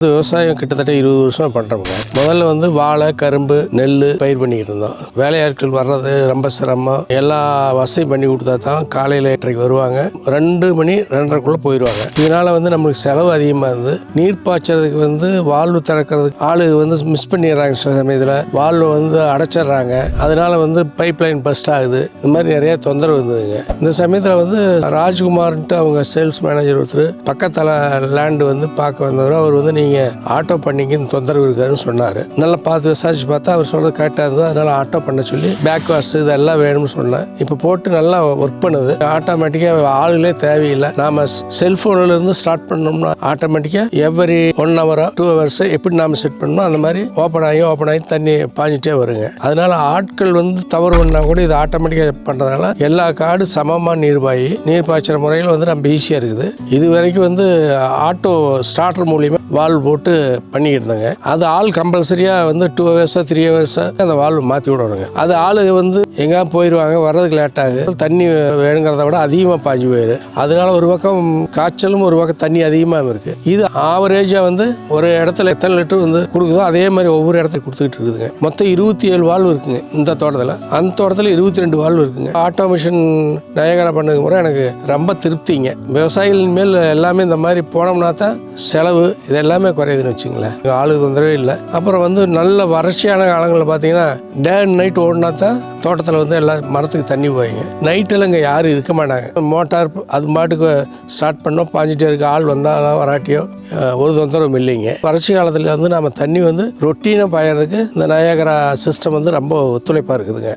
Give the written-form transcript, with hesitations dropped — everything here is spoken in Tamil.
விவசாயம் கிட்டத்தட்ட 20 வருஷமா பண்றோம்ங்க. முதல்ல வந்து வாழை, கரும்பு, நெல் பயிர் பண்ணிக்கிட்டு இருந்தோம். வேலையாட்கள் வர்றது ரொம்ப சிரமம். எல்லா வசதியும் பண்ணி கொடுத்தா தான் காலையில் 8:30 வருவாங்க, 2 மணி 2:30க்குள்ள போயிடுவாங்க. இதனால வந்து நம்மளுக்கு செலவு அதிகமாக இருந்து நீர் பாய்ச்சறதுக்கு வந்து வால்வு திறக்கிறதுக்கு ஆளு வந்து மிஸ் பண்ணிடுறாங்க. சில சமயத்தில் வால்வு வந்து அடைச்சிடுறாங்க. அதனால வந்து பைப் லைன் பஸ்ட் ஆகுது. இந்த மாதிரி நிறைய தொந்தரவு இருந்ததுங்க. இந்த சமயத்தில் வந்து ராஜ்குமார்ன்ட்டு அவங்க சேல்ஸ் மேனேஜர் ஒருத்தர் பக்கத்தில் லேண்டு வந்து பார்க்க வந்தவர். அவர் வந்து ஆட்டோ பண்ணிங்க தொந்தரவு இருக்காதுன்னு சொன்னார். நல்லா பார்த்து விசாரிச்சு பார்த்தா அவர் சொல்றது கரெக்டாக இருந்தது. அதனால ஆட்டோ பண்ண சொல்லி பேக் வாஷ் இதெல்லாம் வேணும்னு சொன்னேன். இப்போ போட்டு நல்லா ஒர்க் பண்ணுது. ஆட்டோமேட்டிக்காக ஆளுகளே தேவையில்லை. நாம செல்போன்ல இருந்து ஸ்டார்ட் பண்ணோம்னா ஆட்டோமேட்டிக்காக எவ்ரி 1 hour 2 hours எப்படி நாம செட் பண்ணணும் அந்த மாதிரி ஓப்பன் ஆகி தண்ணி பாஞ்சிட்டே வருங்க. அதனால ஆட்கள் வந்து தவறு பண்ணா கூட இது ஆட்டோமேட்டிக்காக பண்ணுறதுனால எல்லா காடு சமமாக நீர் பாய்ச்சுற முறையில் வந்து ரொம்ப ஈஸியாக இருக்குது. இது வரைக்கும் வந்து ஆட்டோ ஸ்டார்டர் மூலியமாக வால்வு போட்டு பண்ணிக்கிட்டு இருந்தாங்க. அது ஆள் கம்பல்சரியாக வந்து 2 hours 3 hours அந்த வால்வு மாற்றி விடணுங்க. அது ஆளு வந்து எங்கேயா போயிடுவாங்க, வர்றதுக்கு லேட் ஆகுது. தண்ணி வேணுங்கிறத விட அதிகமாக பாஞ்சு போயிரு. அதனால ஒரு பக்கம் காய்ச்சலும் ஒரு பக்கம் தண்ணி அதிகமாக இருக்கு. இது ஆவரேஜாக வந்து ஒரு இடத்துல எத்தனை லிட்டர் வந்து கொடுக்குதோ அதே மாதிரி ஒவ்வொரு இடத்துல கொடுத்துக்கிட்டு இருக்குதுங்க. மொத்தம் 27 வால்வு இருக்குங்க இந்த தோட்டத்தில். அந்த தோட்டத்தில் 22 வால்வு இருக்குங்க. ஆட்டோமேஷன் நயகரா பண்ணது முறை எனக்கு ரொம்ப திருப்திங்க. விவசாயிகளின் மேல் எல்லாமே இந்த மாதிரி போனோம்னா தான் செலவு இது எல்லாமே குறையுதுன்னு வச்சுங்களேன். ஆளுக்கு தொந்தரவே இல்லை. அப்புறம் வந்து நல்ல வறட்சியான காலங்களில் பார்த்தீங்கன்னா டே அண்ட் நைட் ஓடினா தான் தோட்டத்தில் வந்து எல்லா மரத்துக்கு தண்ணி போயிங்க. நைட்டில் இங்கே யாரும் இருக்க மாட்டாங்க. மோட்டார் அது பாட்டுக்கு ஸ்டார்ட் பண்ணோம், பாஞ்சிட்டே இருக்க. ஆள் வந்தாலோ வராட்டியோ ஒரு தொந்தரவும் இல்லைங்க. வறட்சி காலத்தில் வந்து நம்ம தண்ணி வந்து ரொட்டீனாக பாயறதுக்கு இந்த நயாகரா சிஸ்டம் வந்து ரொம்ப ஒத்துழைப்பாக இருக்குதுங்க.